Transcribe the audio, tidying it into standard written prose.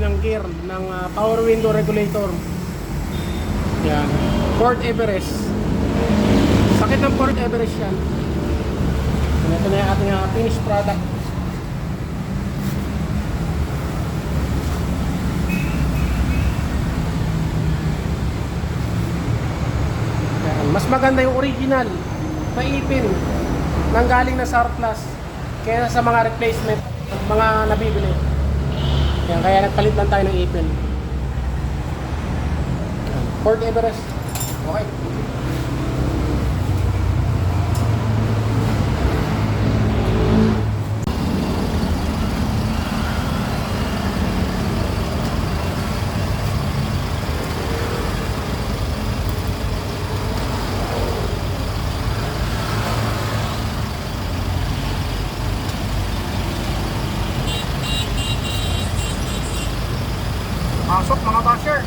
ng gear ng power window regulator. Yan. Ford Everest. Sakit ng Ford Everest yan. Ito na yung ating finished product. Yan. Mas maganda yung original na ipin nang galing na surplus kaya sa mga replacement, mga nabibili. Yan, kaya nagpalit lang tayo ng ipin. Ford Everest. Okay. Pasok mga basher.